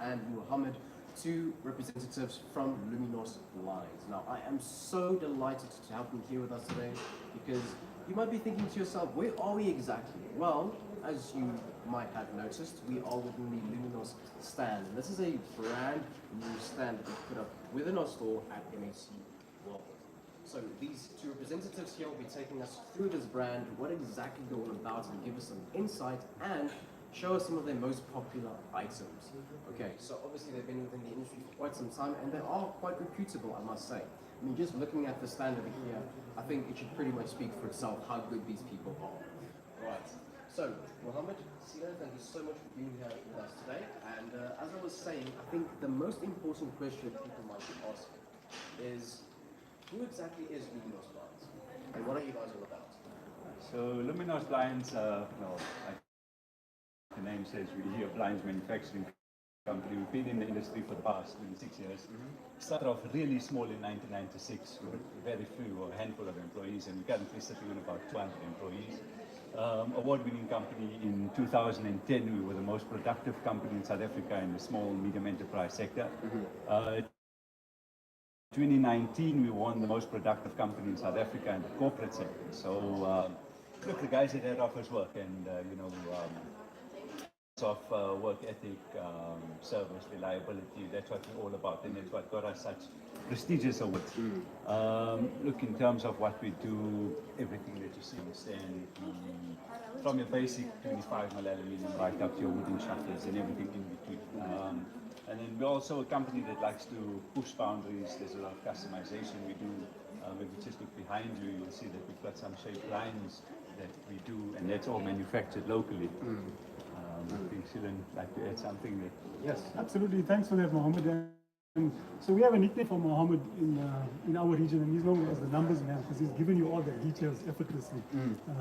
and Mohammed, two representatives from Luminos Blinds. Now, I am so delighted to have them here with us today because you might be thinking to yourself, where are we exactly? Well, as you might have noticed, we are within the Luminos stand. This is a brand new stand that we put up within our store at MAC World. So these two representatives here will be taking us through this brand, what exactly they're all about, and give us some insight and show us some of their most popular items. Okay, so obviously they've been within the industry for quite some time and they are quite reputable, I must say. I mean, just looking at the stand over here, I think it should pretty much speak for itself how good these people are. Right, so Mohammed, Sina, thank you so much for being here with us today. And as I was saying, I think the most important question people might be asking is, who exactly is Luminos Blinds? And what are you guys all about? So Luminos Blinds, like the name says, we're a blinds manufacturing company. We've been in the industry for the past 26 years. Started off really small in 1996 with very few or a handful of employees, and we're currently sitting on about 200 employees. Award-winning company. In 2010, we were the most productive company in South Africa in the small medium enterprise sector. 2019, we won the most productive company in South Africa in the corporate sector. So, look, the guys at head office work, and of work ethic, service, reliability, that's what we're all about, and that's what got us such prestigious awards. Look, in terms of what we do, everything that you see on the stand, from your basic 25mm aluminum right up to your wooden shutters and everything in between. And then we're also a company that likes to push boundaries. There's a lot of customization we do. If you just look behind you, you'll see that we've got some shaped lines that we do, and that's all manufactured locally. I think Shilan would like to add something there. Yes, absolutely. Thanks for that, Mohammed. So we have a nickname for Mohammed in our region, and he's known as the numbers man because he's given you all the details effortlessly.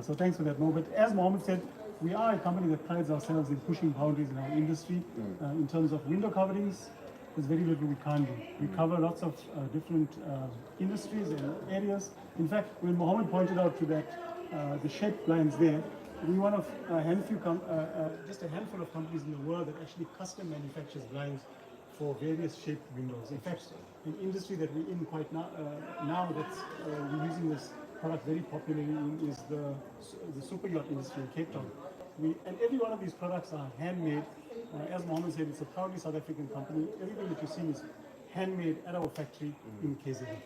So thanks for that, Mo. But as Mohammed said, we are a company that prides ourselves in pushing boundaries in our industry. In terms of window coverings, there's very little we can't do. We cover lots of different industries and areas. In fact, when Mohammed pointed out to that the shaped blinds there, we're one of just a handful of companies in the world that actually custom manufactures blinds for various shaped windows. In fact, an industry that we're in quite now that's we're using this product very popularly in is the super yacht industry in Cape Town. And every one of these products are handmade. As Mohammed said, it's a proudly South African company. Everything that you see is handmade at our factory in KZN.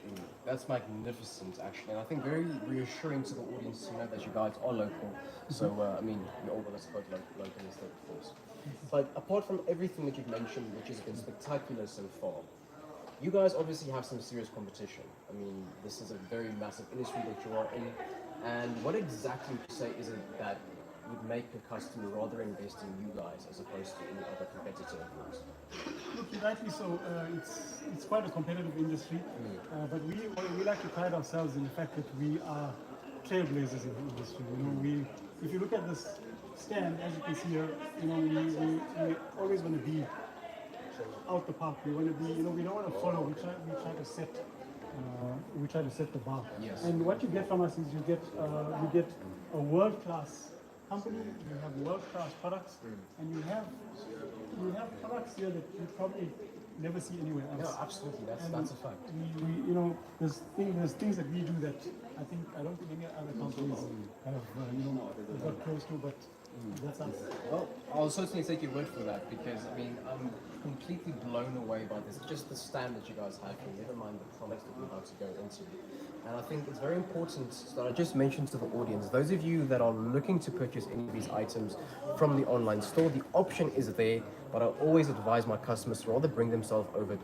That's magnificent, actually, and I think very reassuring to the audience to know that you guys are local. So, I mean, we all want to support local instead, of course. But apart from everything that you've mentioned, which has been spectacular so far, you guys obviously have some serious competition. I mean, this is a very massive industry that you are in. And what exactly would you say is it that would make a customer rather invest in you guys as opposed to any other competitor of yours? Look, rightly so. It's quite a competitive industry, but we like to pride ourselves in the fact that we are trailblazers in the industry. If you look at this stand, as you can see here, we always want to be out the park. We want to be, we don't want to follow. We try to set the bar. Yes. And what you get from us is you get a world-class company. You have world-class products, and you have products here that you probably never see anywhere else. No, absolutely. That's a fact. There's things that we do that I don't think any other companies have got close to, but that's us. Well, I'll certainly take your word for that because, I mean, I'm completely blown away by this. Just the stand that you guys have here, never mind the products that we're about to go into. And I think it's very important that I just mentioned to the audience, those of you that are looking to purchase any of these items from the online store, the option is there, but I always advise my customers to rather bring themselves over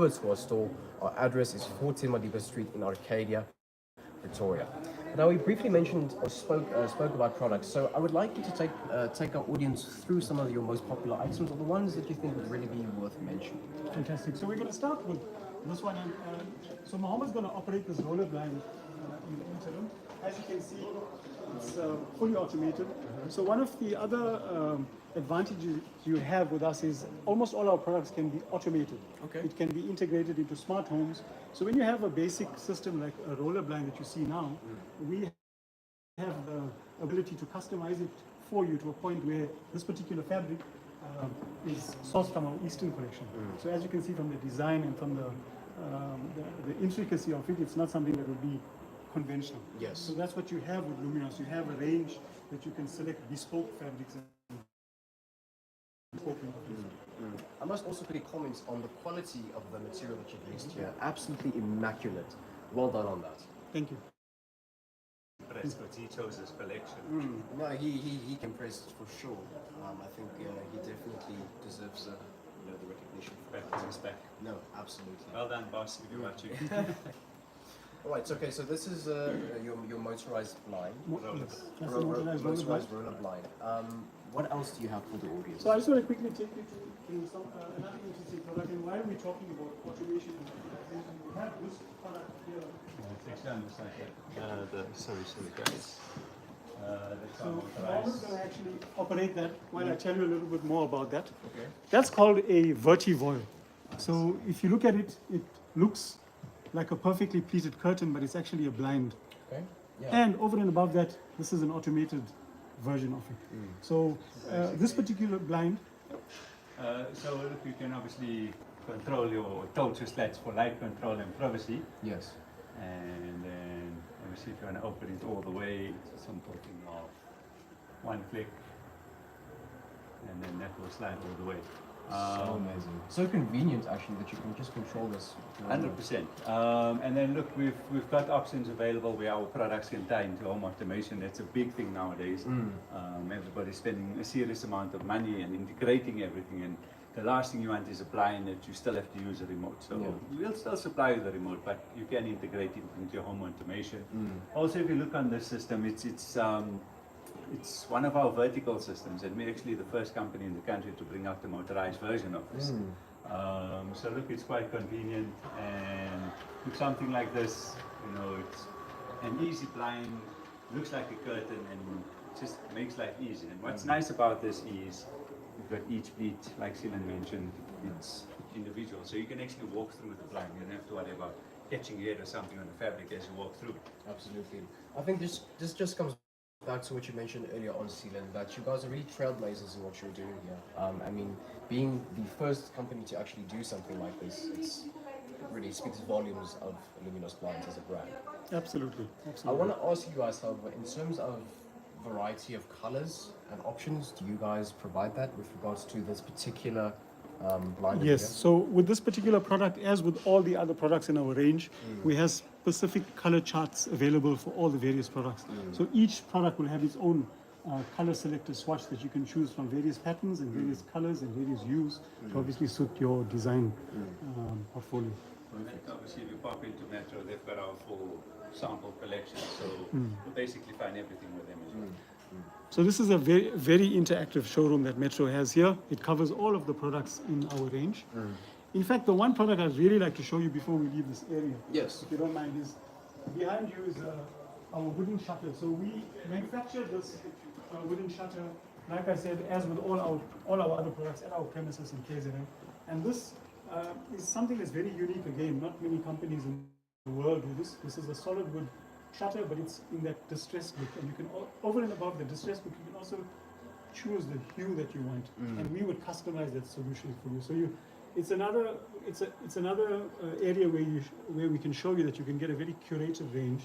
to our store. Our address is 14 Madiba Street in Arcadia, Pretoria. Now, we briefly mentioned or spoke about products, so I would like you to take our audience through some of your most popular items or the ones that you think would really be worth mentioning. Fantastic. So we're going to start with this one. So Mohammed's going to operate this roller blind in the interim. As you can see, it's fully automated. So one of the other advantages you have with us is almost all our products can be automated. Okay. It can be integrated into smart homes. So when you have a basic system like a roller blind that you see now, we have the ability to customize it for you to a point where this particular fabric is sourced from our Eastern collection. So as you can see from the design and from the intricacy of it, it's not something that would be conventional. Yes. So that's what you have with Luminos. You have a range that you can select bespoke fabrics and bespoke materials. I must also quickly comment on the quality of the material that you've used here. Absolutely immaculate. Well done on that. Thank you. Impressed, but he chose his collection. No, he impressed for sure. I think he definitely deserves the recognition. Back to his back. No, absolutely. Well done, boss. If you're watching. All right. So, okay. So this is your motorized blind. Yes, that's the motorized roller blind. Motorized roller blind. What else do you have for the audience? So I just want to quickly take you to some another interesting product. And why are we talking about automation and digitization? We have this product here. It's actually almost like sorry guys. So Mohammed's going to actually operate that while I tell you a little bit more about that. Okay. That's called a vertivoil. So if you look at it, it looks like a perfectly pleated curtain, but it's actually a blind. Okay. Yeah. And over and above that, this is an automated version of it. So this particular blind, So look, you can obviously control your tilt your slats for light control and privacy. Yes. And then obviously if you want to open it all the way, it's a simple thing of one click, and then that will slide all the way. So amazing. So convenient actually that you can just control this. 100%. And then look, we've got options available where our products can tie into home automation. That's a big thing nowadays. Everybody's spending a serious amount of money and integrating everything. And the last thing you want is a blind that you still have to use a remote. So we'll still supply you the remote, but you can integrate it into your home automation. Also, if you look on this system, it's one of our vertical systems, and we're actually the first company in the country to bring out the motorized version of this. So look, it's quite convenient, and look, something like this, it's an easy blind, looks like a curtain, and just makes life easy. And what's nice about this is you've got each pleat, like Silan mentioned, it's individual, so you can actually walk through with the blind. You don't have to worry about catching your head or something on the fabric as you walk through. Absolutely. I think this just comes back to what you mentioned earlier on, Seelan, that you guys are really trailblazers in what you're doing here. I mean, being the first company to actually do something like this, it really speaks volumes of Luminos Blinds as a brand. absolutely. I want to ask you guys, however, in terms of variety of colors and options, do you guys provide that with regards to this particular blind? Yes, so with this particular product, as with all the other products in our range, we have specific color charts available for all the various products. So each product will have its own color selector swatch that you can choose from various patterns and various colors and various hues to obviously suit your design portfolio. And obviously, if you pop into Metro, they've got our full sample collection, so you'll basically find everything with them as well. So this is a very, very interactive showroom that Metro has here. It covers all of the products in our range. In fact, the one product I'd really like to show you before we leave this area, Yes. if you don't mind, is behind you is our wooden shutter. So we manufacture this wooden shutter, like I said, as with all our other products at our premises in KZN. And this is something that's very unique. Again, not many companies in the world do this. This is a solid wood shutter, but it's in that distressed look. And you can, over and above the distressed look, you can also choose the hue that you want, and we would customize that solution for you. So it's another area where we can show you that you can get a very curated range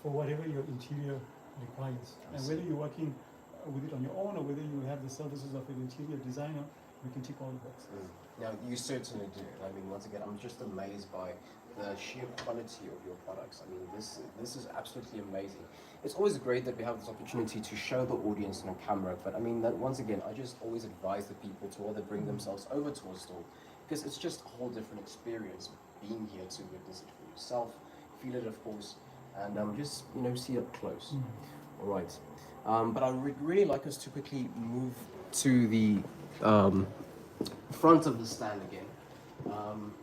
for whatever your interior requires. And whether you're working with it on your own or whether you have the services of an interior designer, we can tick all the boxes. Now, you certainly do. I mean, once again, I'm just amazed by the sheer quality of your products. I mean, this is absolutely amazing. It's always great that we have this opportunity to show the audience on a camera, but I mean, that once again, I just always advise the people to either bring themselves over to a store, because it's just a whole different experience being here to witness it for yourself, feel it, of course, and just see it up close. All right, but I would really like us to quickly move to the front of the stand again.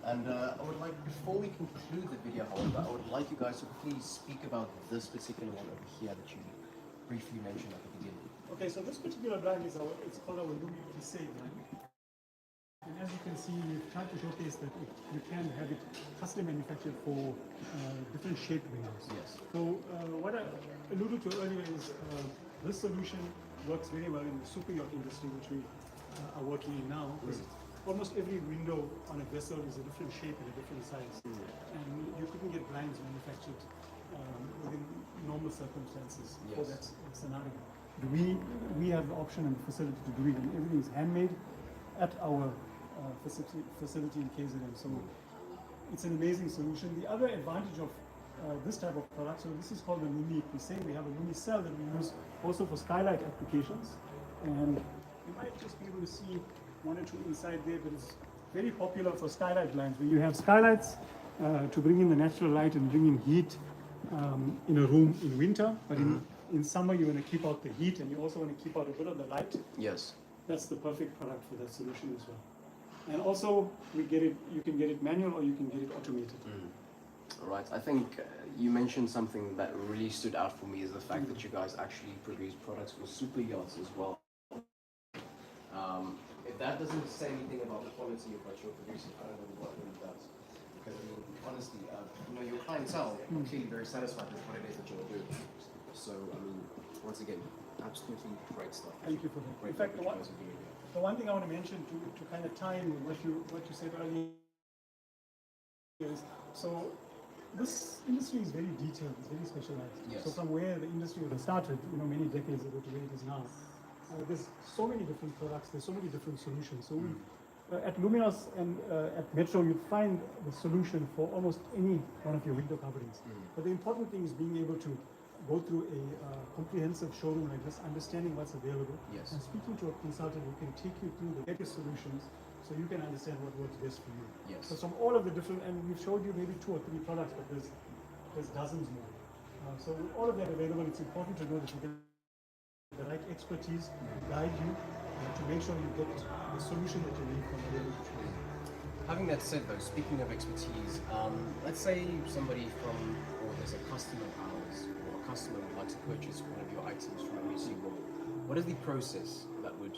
I would like, before we conclude the video, however, I would like you guys to please speak about this particular one over here that you briefly mentioned at the beginning. Okay, so this particular blind is it's called our Luminos blind. And as you can see, we've tried to showcase that you can have it custom manufactured for different shape ranges. Yes. So what I alluded to earlier is this solution works very well in the super yacht industry, which we are working in now. Because almost every window on a vessel is a different shape and a different size. And you couldn't get blinds manufactured within normal circumstances for that scenario. We have the option and the facility to do it, and everything is handmade at our facility in KZN. So it's an amazing solution. The other advantage of this type of product, so this is called the Lumi. We say we have a Lumi cell that we use also for skylight applications, and you might just be able to see one or two inside there, but it's very popular for skylight blinds, where you have skylights to bring in the natural light and bring in heat in a room in winter, but in summer you want to keep out the heat and you also want to keep out a bit of the light. Yes. That's the perfect product for that solution as well. And also you can get it manual or you can get it automated. All right. I think you mentioned something that really stood out for me is the fact that you guys actually produce products for super yachts as well. If that doesn't say anything about the quality of what you're producing, I don't know what really does. Because I mean, honestly, your clientele are clearly very satisfied with what it is that you're doing. So I mean, once again, absolutely great stuff. Thank you for that. In fact, the one thing I want to mention to kind of tie in with what you said earlier is, so this industry is very detailed, it's very specialized. Yes. So from where the industry was started, many decades ago to where it is now, there's so many different products, there's so many different solutions. So at Luminos and at Metro, you'd find the solution for almost any one of your window coverings. But the important thing is being able to go through a comprehensive showroom like this, understanding what's available, Yes. and speaking to a consultant who can take you through the various solutions so you can understand what works best for you. Yes. So from all of the different, and we've showed you maybe 2 or 3 products, but there's dozens more. So with all of that available, it's important to know that you get the right expertise to guide you to make sure you get the solution that you need from the able to choose. Having that said though, speaking of expertise, let's say somebody or there's a customer of ours, or a customer would like to purchase one of your items from WC World. What is the process that would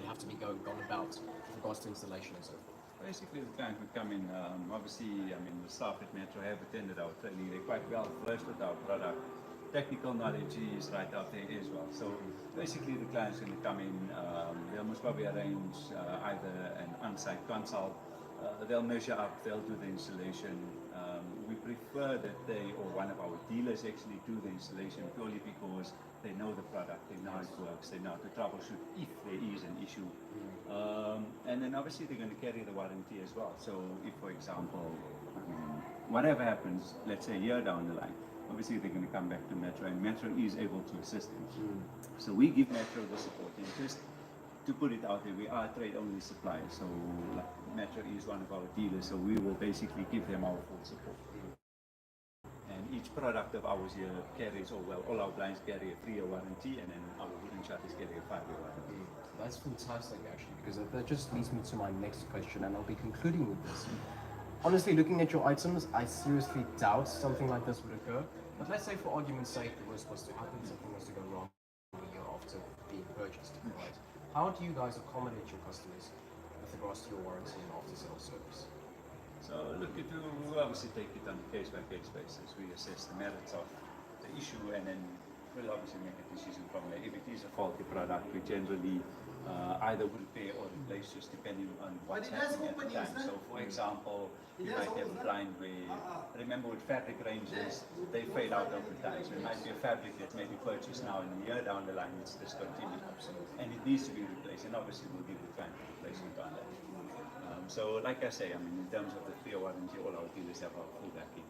have to be gone about with regards to installation and so forth? Basically, the client would come in, obviously, the staff at Metro have attended our training, they're quite well versed with our product. Technical knowledge is right out there as well. So basically the client's going to come in, they'll most probably arrange either an on-site consult, they'll measure up, they'll do the installation. We prefer that they or one of our dealers actually do the installation purely because they know the product, they know how it works, they know how to troubleshoot if there is an issue. And then obviously they're going to carry the warranty as well. So if, for example, whatever happens, let's say a year down the line, obviously they're going to come back to Metro, and Metro is able to assist them. So we give Metro the support. And just to put it out there, we are a trade-only supplier, so like, Metro is one of our dealers, so we will basically give them our full support. And each product of ours here carries, all our blinds carry a 3-year warranty, and then our wooden shutters carry a 5-year warranty. That's fantastic actually, because that just leads me to my next question, and I'll be concluding with this. Honestly, looking at your items, I seriously doubt something like this would occur. But let's say, for argument's sake, the worst was to happen, something was to go wrong a year after being purchased, right? How do you guys accommodate your customers with regards to your warranty and after-sales service? So look, we obviously take it on a case-by-case basis. We assess the merits of the issue, and then we'll obviously make a decision from there. If it is a faulty product, we generally either will repair or replace, just depending on what's happening at the time. So for example, you might have a blind where, remember with fabric ranges, they fade out over time. So it might be a fabric that may be purchased now, and a year down the line it's discontinued. And it needs to be replaced, and obviously we'll give the client a replacement on that. So like I say, in terms of the 3-year warranty, all our dealers have our full backing.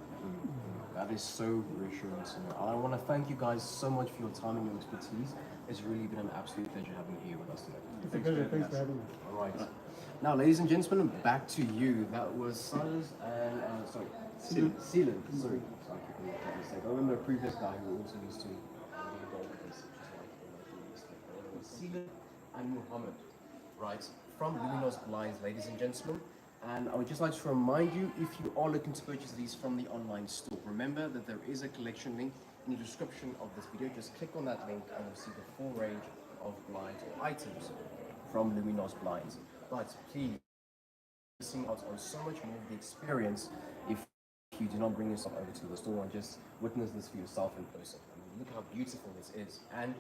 That is so reassuring to know. I want to thank you guys so much for your time and your expertise. It's really been an absolute pleasure having you here with us today. It's a pleasure. Thanks for having me. All right. Now, ladies and gentlemen, back to you. That was Silas and, Sealand. Sorry, I keep making that mistake. I remember a previous guy who also used to be involved with this, which is why I made a mistake. Sealand and Mohammed, right? From Luminos Blinds, ladies and gentlemen. And I would just like to remind you, if you are looking to purchase these from the online store, remember that there is a collection link in the description of this video. Just click on that link and you'll see the full range of blinds or items from Luminos Blinds. But please, missing out on so much more of the experience if you do not bring yourself over to the store and just witness this for yourself in person. look how beautiful this is. And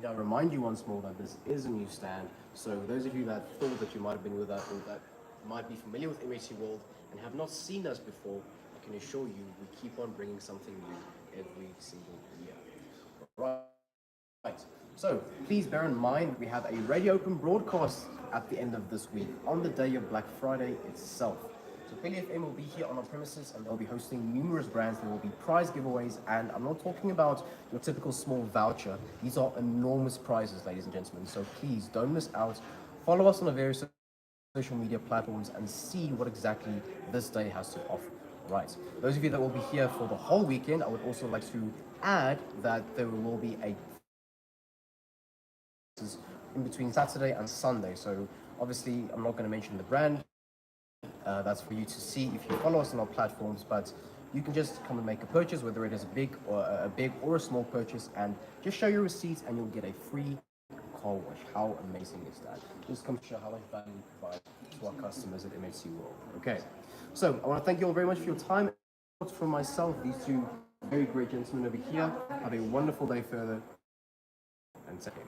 I remind you once more that this is a new stand. So those of you that thought that you might have been with us or that might be familiar with MHC World and have not seen us before, I can assure you we keep on bringing something new every single year. Right. So please bear in mind we have a Radio Open broadcast at the end of this week on the day of Black Friday itself. So Philly FM will be here on our premises and they'll be hosting numerous brands. There will be prize giveaways, and I'm not talking about your typical small voucher. These are enormous prizes, ladies and gentlemen. So please don't miss out. Follow us on the various social media platforms and see what exactly this day has to offer. Right. Those of you that will be here for the whole weekend, I would also like to add that there will be a in between Saturday and Sunday. So obviously I'm not going to mention the brand. That's for you to see if you follow us on our platforms, but you can just come and make a purchase, whether it is a big or a small purchase, and just show your receipts and you'll get a free car wash. How amazing is that? Just come to show how much value we provide to our customers at MHC World. Okay, so I want to thank you all very much for your time. From myself, these two very great gentlemen over here, have a wonderful day further, and take care.